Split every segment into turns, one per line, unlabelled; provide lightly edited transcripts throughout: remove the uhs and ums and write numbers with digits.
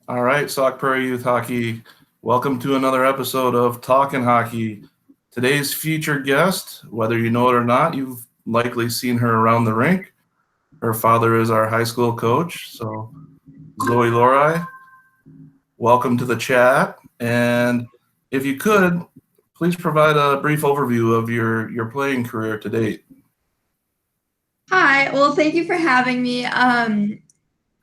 All right, Sauk Prairie Youth Hockey. Welcome to another episode of Talkin Hockey. Today's featured guest, whether you know it or not, you've likely seen her around the rink. Her father is our high school coach, so Zoe Lohrei. Welcome to the chat. And if you could, please provide a brief overview of your playing career to date.
Hi, well, thank you for having me.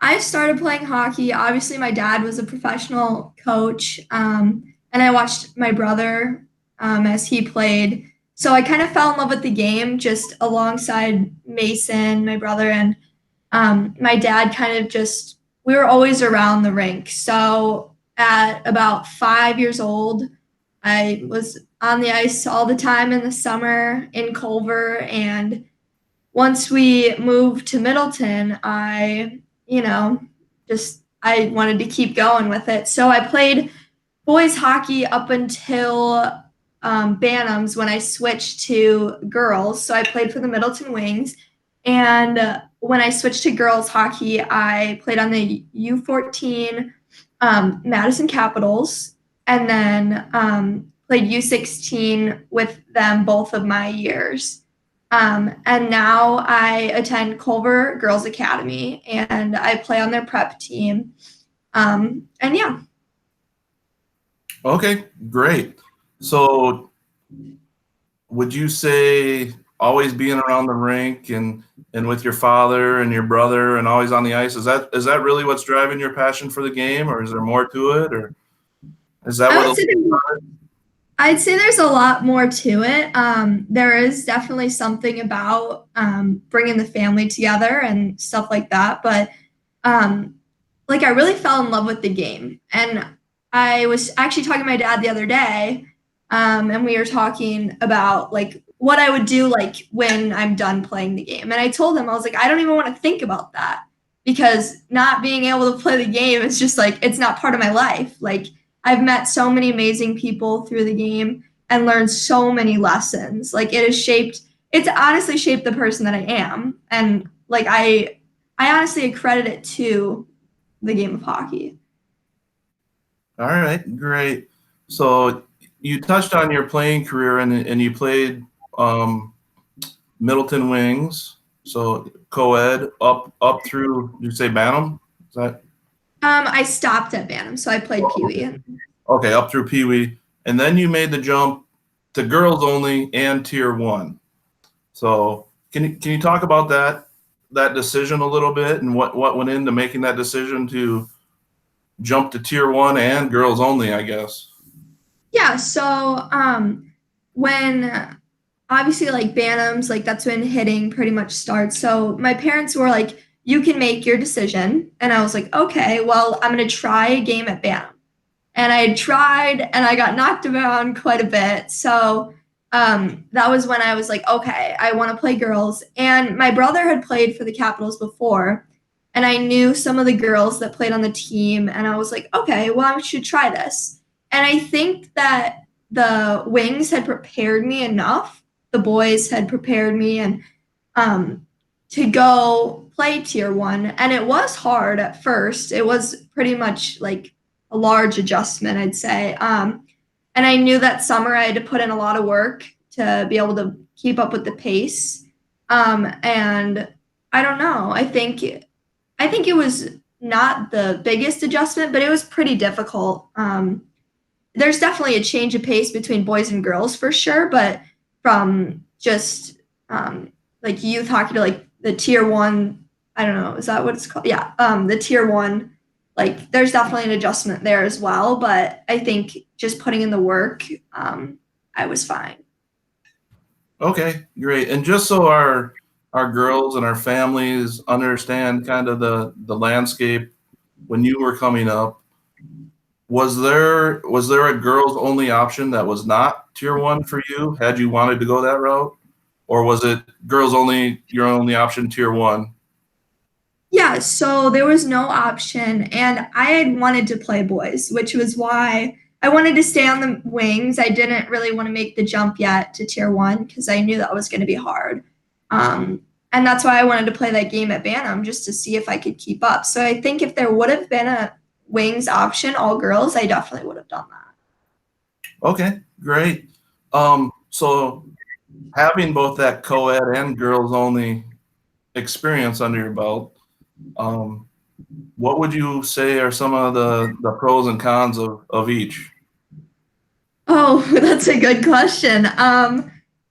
I started playing hockey. Obviously, my dad was a professional coach, and I watched my brother as he played. So I kind of fell in love with the game just alongside Mason, my brother, and my dad kind of just, we were always around the rink. So at about 5 years old, I was on the ice all the time in the summer in Culver. And once we moved to Middleton, I wanted to keep going with it. So I played boys hockey up until Bantams when I switched to girls. So I played for the Middleton Wings. And when I switched to girls hockey, I played on the U14 Madison Capitals and then played U16 with them both of my years. And now I attend Culver Girls Academy and I play on their prep team. And yeah.
Okay, great. So would you say always being around the rink and with your father and your brother and always on the ice, is that really what's driving your passion for the game, or is there more to it, or is that
I
what
would say I'd say there's a lot more to it. There is definitely something about bringing the family together and stuff like that. But I really fell in love with the game. And I was actually talking to my dad the other day, and we were talking about like what I would do like when I'm done playing the game. And I told him, I was like, I don't even want to think about that because not being able to play the game is just like it's not part of my life. Like I've met so many amazing people through the game and learned so many lessons. Like it's honestly shaped the person that I am. And like I honestly accredit it to the game of hockey.
All right, great. So you touched on your playing career and you played um, Middleton Wings, so co-ed up through, you say Bantam? Is that
I stopped at Bantam, so I played Pee
okay?
Wee.
Okay, up through Pee Wee, and then you made the jump to girls only and Tier 1. So can you talk about that decision a little bit and what went into making that decision to jump to Tier 1 and girls only, I guess?
Yeah, so when obviously like Bantams, like that's when hitting pretty much starts. So my parents were like, you can make your decision. And I was like, okay, well, I'm gonna try a game at Bantam. And I tried and I got knocked around quite a bit. So that was when I was like, okay, I want to play girls. And my brother had played for the Capitals before, and I knew some of the girls that played on the team. And I was like, okay, well, I should try this. And I think that the Wings had prepared me enough. The boys had prepared me and to go play tier one. And it was hard at first. It was pretty much like a large adjustment, I'd say. And I knew that summer I had to put in a lot of work to be able to keep up with the pace. And I don't know. I think it was not the biggest adjustment, but it was pretty difficult. There's definitely a change of pace between boys and girls for sure, but from just like youth hockey to like the tier one, I don't know, is that what it's called? Yeah, the tier one, like there's definitely an adjustment there as well, but I think just putting in the work, I was fine.
Okay, great. And just so our girls and our families understand kind of the landscape when you were coming up, was there a girls only option that was not tier 1 for you had you wanted to go that route, or was it girls only your only option tier 1?
Yeah, so there was no option, and I had wanted to play boys, which was why I wanted to stay on the wings. I didn't really want to make the jump yet to tier one because I knew that was going to be hard. And that's why I wanted to play that game at Bantam just to see if I could keep up. So I think if there would have been a wings option, all girls, I definitely would have done that.
Okay, great. So having both that co-ed and girls only experience under your belt, um, what would you say are some of the pros and cons of each?
Oh, that's a good question.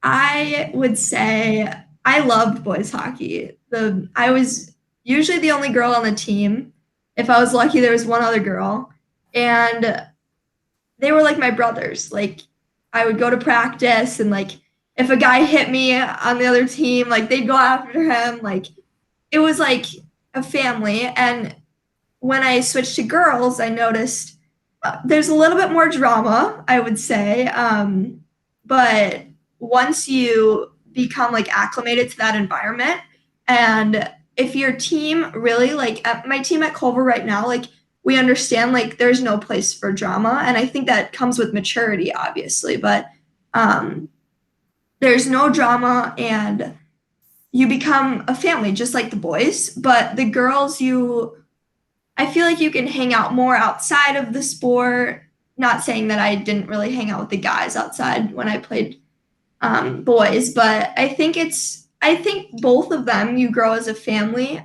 I would say I loved boys hockey. I was usually the only girl on the team. If I was lucky, there was one other girl, and they were like my brothers. Like I would go to practice, and like if a guy hit me on the other team, like they'd go after him. Like it was like a family. And when I switched to girls, I noticed there's a little bit more drama, I would say. But once you become like acclimated to that environment, and if your team really like my team at Culver right now, like we understand like there's no place for drama, and I think that comes with maturity, obviously. But um, there's no drama, and you become a family just like the boys. But the girls, I feel like you can hang out more outside of the sport. Not saying that I didn't really hang out with the guys outside when I played boys, but I think both of them you grow as a family.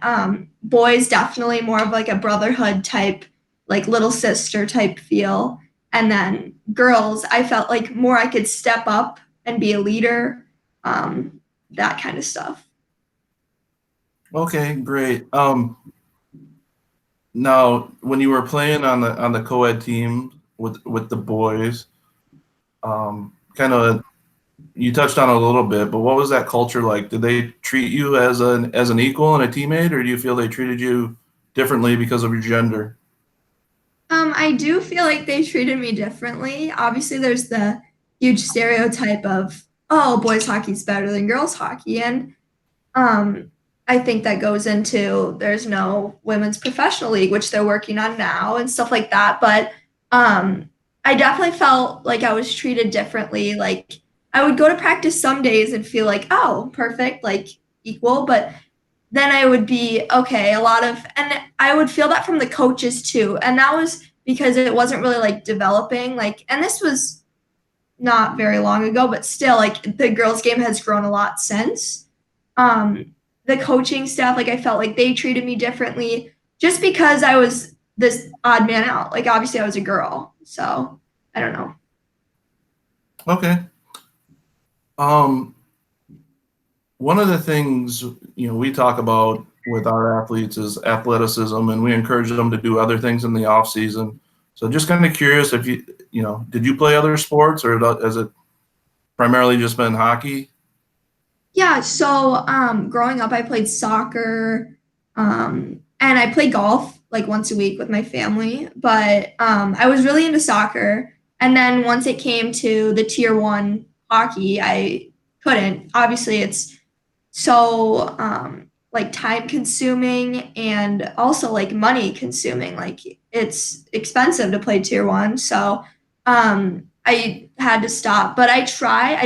Boys definitely more of like a brotherhood type, like little sister type feel, and then girls I felt like more I could step up and be a leader, that kind of stuff.
Okay, great. Now, when you were playing on the co-ed team with the boys, kind of you touched on it a little bit, but what was that culture like? Did they treat you as an equal and a teammate, or do you feel they treated you differently because of your gender?
I do feel like they treated me differently. Obviously, there's the huge stereotype of, oh, boys hockey's better than girls hockey. And um, I think that goes into there's no women's professional league, which they're working on now and stuff like that. But I definitely felt like I was treated differently. Like I would go to practice some days and feel like, oh, perfect, like equal. But then I would be okay, and I would feel that from the coaches too. And that was because it wasn't really like developing, like, and this was not very long ago, but still, like, the girls' game has grown a lot since. The coaching staff, like, I felt like they treated me differently just because I was this odd man out. Like, obviously, I was a girl. So I don't know.
Okay. Um, One of the things we talk about with our athletes is athleticism, and we encourage them to do other things in the off season. So just kind of curious if did you play other sports, or has it primarily just been hockey?
Yeah, so growing up, I played soccer, and I played golf like once a week with my family. But I was really into soccer, and then once it came to the tier 1 hockey, I couldn't. Obviously, it's so like time consuming and also like money consuming. Like it's expensive to play tier 1, so I had to stop. But I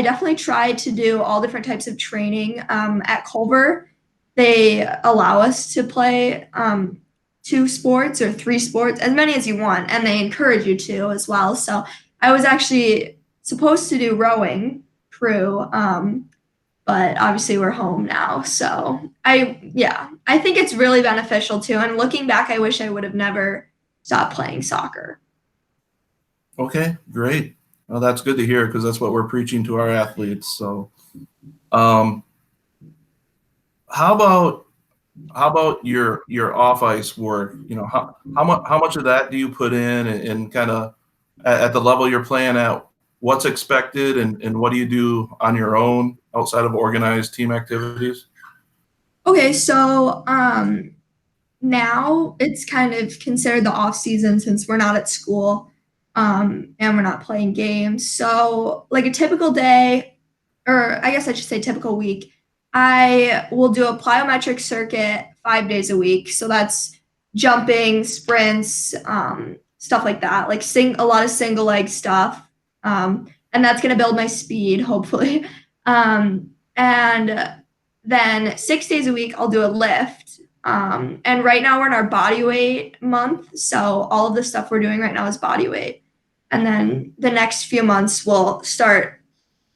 definitely tried to do all different types of training. At Culver they allow us to play 2 sports or 3 sports, as many as you want, and they encourage you to as well. So I was actually supposed to do rowing crew, but obviously we're home now. So I think it's really beneficial too. And looking back, I wish I would have never stopped playing soccer.
Okay, great. Well, that's good to hear because that's what we're preaching to our athletes. So, um, how about your off ice work? How much of that do you put in, and kind of at the level you're playing at? What's expected, and what do you do on your own outside of organized team activities?
Okay, so now it's kind of considered the off season since we're not at school, and we're not playing games. So like a typical day, or I guess I should say typical week, I will do a plyometric circuit 5 days a week. So that's jumping, sprints, stuff like that, like a lot of single leg stuff. And that's going to build my speed, hopefully. And then 6 days a week, I'll do a lift. And right now we're in our body weight month. So all of the stuff we're doing right now is body weight. And then the next few months we'll start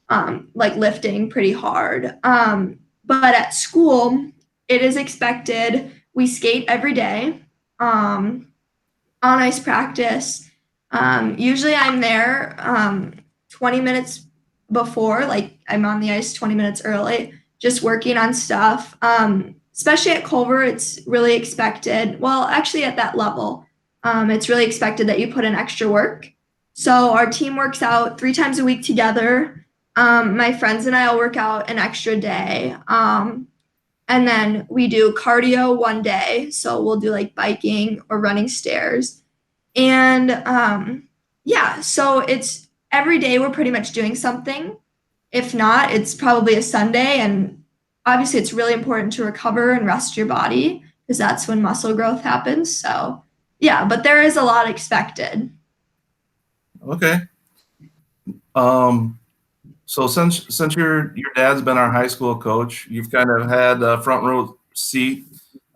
like lifting pretty hard. But at school, it is expected we skate every day on ice practice. Usually I'm there 20 minutes before, like I'm on the ice 20 minutes early, just working on stuff. Especially at Culver, it's really expected. Well, actually, at that level, it's really expected that you put in extra work. So our team works out 3 times a week together. My friends and I will work out an extra day. And then we do cardio one day. So we'll do like biking or running stairs. And yeah, so it's every day we're pretty much doing something. If not, it's probably a Sunday. And obviously, it's really important to recover and rest your body because that's when muscle growth happens. So yeah, but there is a lot expected.
Okay. So since your dad's been our high school coach, you've kind of had a front row seat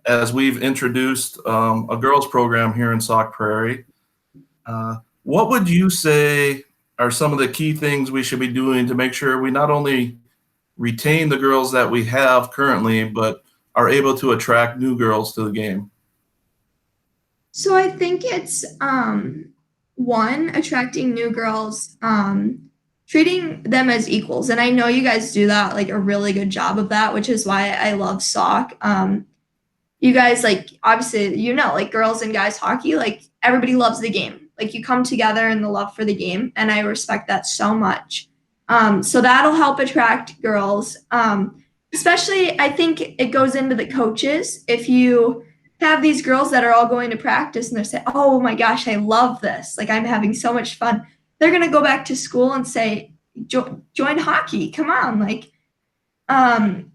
as we've introduced a girls program here in Sauk Prairie. What would you say are some of the key things we should be doing to make sure we not only retain the girls that we have currently, but are able to attract new girls to the game?
So I think it's one, attracting new girls, treating them as equals. And I know you guys do that like a really good job of that, which is why I love Sauk. You guys, like, obviously, like girls and guys hockey, like everybody loves the game. Like you come together in the love for the game, and I respect that so much. So that'll help attract girls. Especially, I think it goes into the coaches. If you have these girls that are all going to practice and they're saying, "Oh my gosh, I love this! Like I'm having so much fun." They're gonna go back to school and say, "Join hockey! Come on!" Like,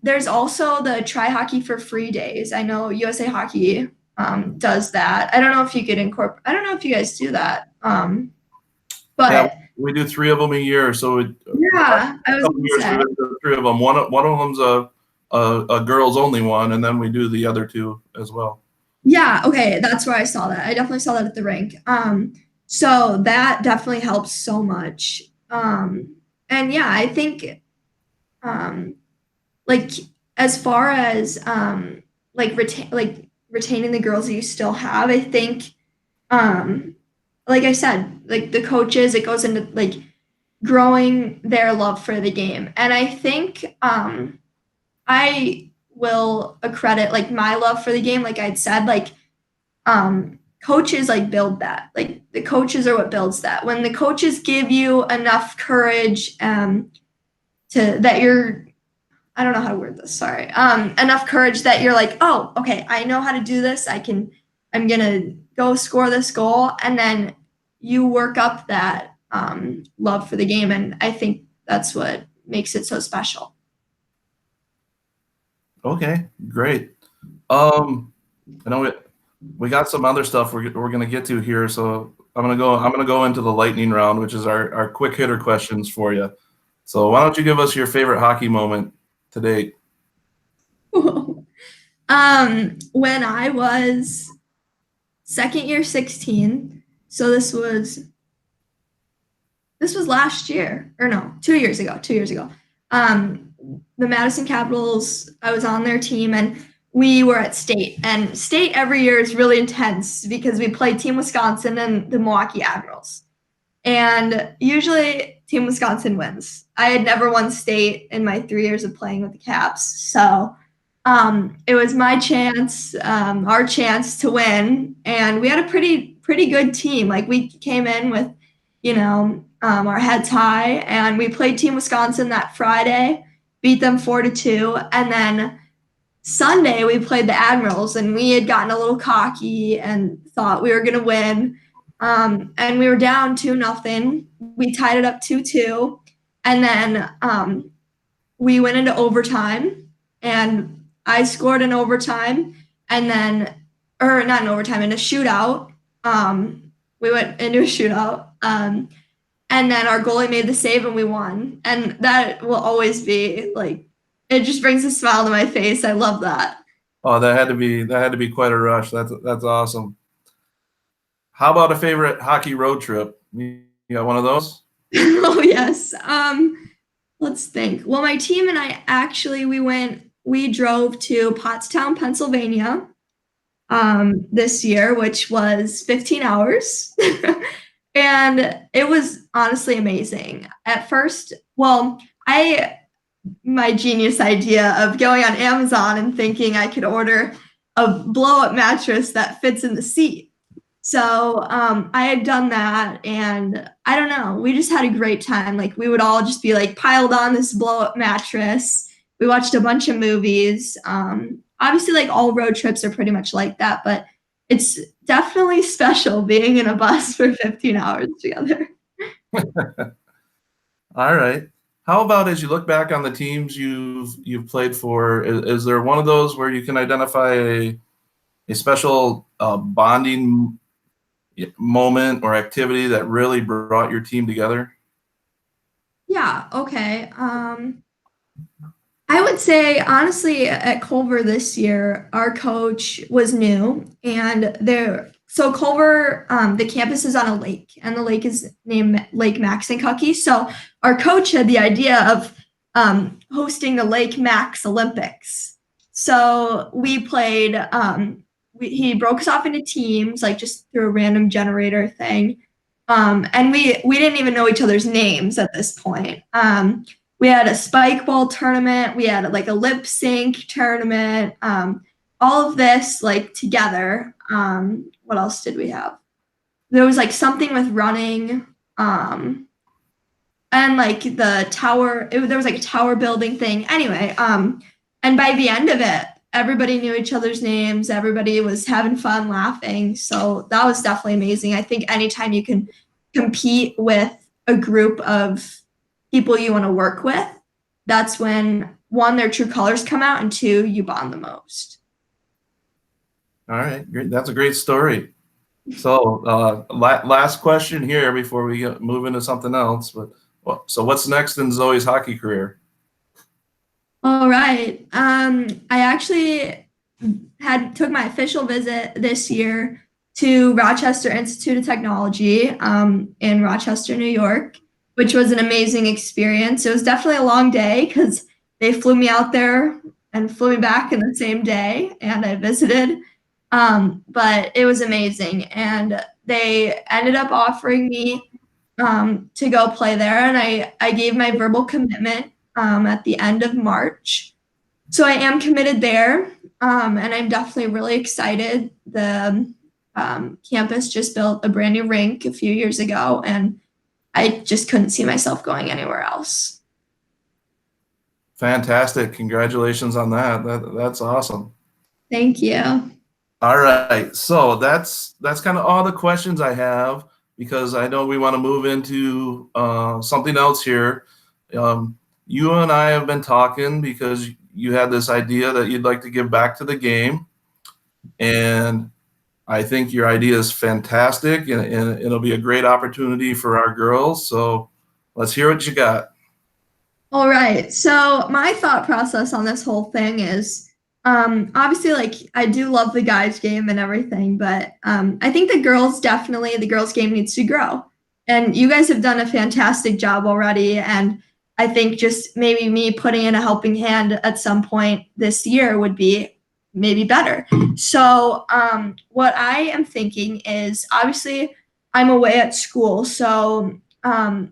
there's also the Try Hockey for Free days. I know USA Hockey does that. I don't know if you could incorporate. I don't know if you guys do that.
Yeah,
But
we do 3 of them a year. So
yeah, I
a
was
couple
gonna
years
say.
we do 3 of them. One of them's a girls only one, and then we do the other 2 as well.
Yeah, okay, that's where I saw that. I definitely saw that at the rink. So that definitely helps so much. And yeah, I think um, like as far as retaining the girls that you still have, I think like I said, like the coaches, it goes into like growing their love for the game. And I think I will accredit like my love for the game, like I'd said, like coaches like build that. Like the coaches are what builds that. When the coaches give you enough courage to that you're I don't know how to word this, sorry. Enough courage that you're like, oh, okay, I know how to do this. I'm gonna go score this goal, and then you work up that love for the game, and I think that's what makes it so special.
Okay, great. I know we got some other stuff we're gonna get to here, so I'm gonna go into the lightning round, which is our quick hitter questions for you. So why don't you give us your favorite hockey moment to date?
When I was second year 16, so this was last year, or no, 2 years ago. 2 years ago. The Madison Capitals, I was on their team, and we were at state. And state every year is really intense because we play Team Wisconsin and the Milwaukee Admirals. And usually Team Wisconsin wins. I had never won state in my 3 years of playing with the Caps. So it was my chance, our chance to win. And we had a pretty good team. Like we came in with, our heads high, and we played Team Wisconsin that Friday, beat them 4-2, and then Sunday we played the Admirals, and we had gotten a little cocky and thought we were gonna win, and we were down 2-0. We tied it up 2-2, and then we went into overtime, and I scored in overtime, and then or not in overtime, in a shootout. We went into a shootout. And then our goalie made the save and we won. And that will always be like, it just brings a smile to my face. I love that.
Oh, that had to be quite a rush. That's awesome. How about a favorite hockey road trip? You got one of those?
Oh yes. Let's think. Well, my team and I actually we drove to Pottstown, Pennsylvania, this year, which was 15 hours. And it was honestly amazing. At first, well, I my genius idea of going on Amazon and thinking I could order a blow up mattress that fits in the seat. So I had done that, and I don't know, we just had a great time. Like we would all just be like piled on this blow up mattress. We watched a bunch of movies. Obviously, like all road trips are pretty much like that, but it's definitely special being in a bus for 15 hours together.
All right. How about as you look back on the teams you've played for, is there one of those where you can identify a special bonding moment or activity that really brought your team together?
Yeah, okay. I would say honestly at Culver this year, our coach was new and so Culver, the campus is on a lake and the lake is named Lake Maxinkuckee. So our coach had the idea of hosting the Lake Max Olympics. So we played, he broke us off into teams, like just through a random generator thing. And we didn't even know each other's names at this point. We had a spike ball tournament. We had like a lip sync tournament. All of this like together. What else did we have? There was like something with running. And like the tower. There was like a tower building thing. Anyway. And by the end of it, everybody knew each other's names. Everybody was having fun, laughing. So that was definitely amazing. I think anytime you can compete with a group of people you want to work with, that's when one, their true colors come out, and two, you bond the most.
All right, great. That's a great story. So, last question here before we move into something else. But so, what's next in Zoe's hockey career?
All right. I actually took my official visit this year to Rochester Institute of Technology in Rochester, New York, which was an amazing experience. It was definitely a long day because they flew me out there and flew me back in the same day, and I visited. But it was amazing, and they ended up offering me to go play there, and I gave my verbal commitment at the end of March. So I am committed there, and I'm definitely really excited. The campus just built a brand new rink a few years ago, and I just couldn't see myself going anywhere else.
Fantastic! Congratulations on that. That's awesome.
Thank you.
All right, so that's kind of all the questions I have because I know we want to move into something else here. You and I have been talking because you had this idea that you'd like to give back to the game, and I think your idea is fantastic, and it'll be a great opportunity for our girls. So let's hear what you got.
All right. So my thought process on this whole thing is obviously like I do love the guys game and everything, but I think the girls game needs to grow. And you guys have done a fantastic job already. And I think just maybe me putting in a helping hand at some point this year would be maybe better. So what I am thinking is obviously I'm away at school. So probably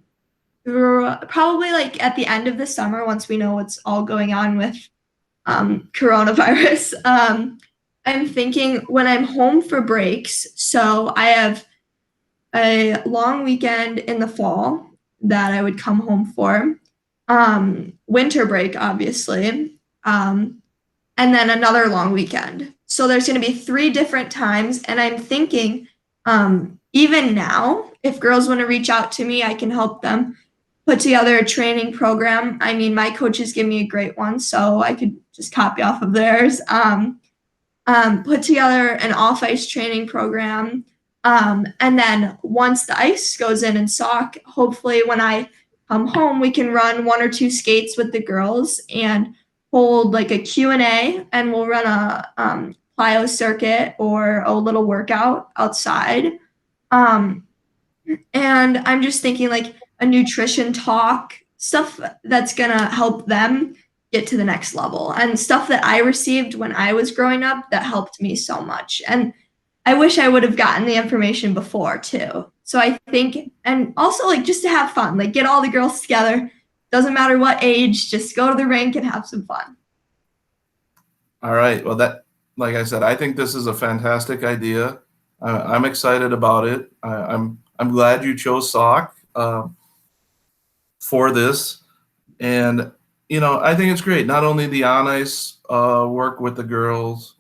like at the end of the summer, once we know what's all going on with coronavirus, I'm thinking when I'm home for breaks. So I have a long weekend in the fall that I would come home for, winter break, obviously, and then another long weekend. So there's going to be 3 different times. And I'm thinking, even now, if girls want to reach out to me, I can help them put together a training program. I mean, my coaches give me a great one, so I could just copy off of theirs. Put together an off ice training program. And then once the ice goes in Sauk, hopefully when I come home, we can run 1 or 2 skates with the girls and hold like a Q&A, and we'll run a plyo circuit or a little workout outside. Um, and I'm just thinking like a nutrition talk, stuff that's gonna help them get to the next level, and stuff that I received when I was growing up that helped me so much. And I wish I would have gotten the information before too. So I think, and also like just to have fun, like get all the girls together. Doesn't matter what age, just go to the rink and have some fun.
All right. Well, like I said, I think this is a fantastic idea. I'm excited about it. I'm glad you chose Sauk for this, and I think it's great. Not only the on ice work with the girls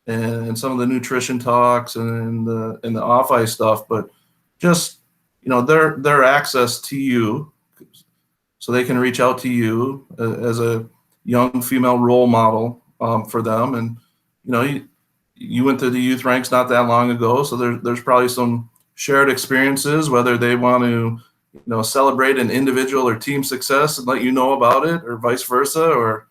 and some of the nutrition talks and the off ice stuff, but just their access to you, so they can reach out to you as a young female role model for them. And you went to the youth ranks not that long ago, so there's probably some shared experiences, whether they want to celebrate an individual or team success and let you know about it, or vice versa, or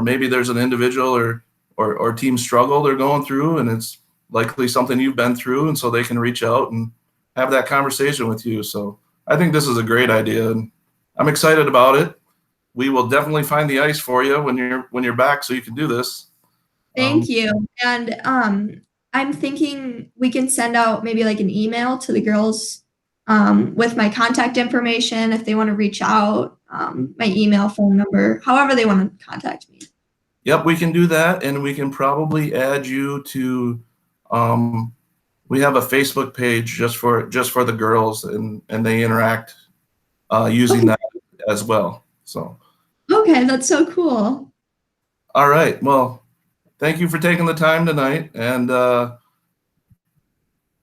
maybe there's an individual or team struggle they're going through, and it's likely something you've been through, and so they can reach out and have that conversation with you. So I think this is a great idea, and I'm excited about it. We will definitely find the ice for you when you're back, so you can do this.
Thank you. And I'm thinking we can send out maybe like an email to the girls with my contact information if they want to reach out, my email, phone number, however they want to contact me.
Yep, we can do that, and we can probably add you to. We have a Facebook page just for the girls, and they interact using that as well. So.
Okay, that's so cool.
All right. Well, thank you for taking the time tonight, and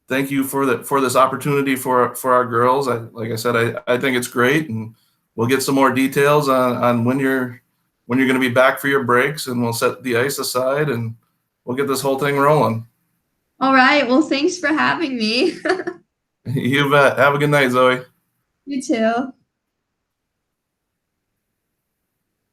thank you for this opportunity for our girls. Like I said, I think it's great, and we'll get some more details on when you're going to be back for your breaks, and we'll set the ice aside, and we'll get this whole thing rolling.
All right. Well, thanks for having me.
You bet. Have a good night, Zoe.
You too.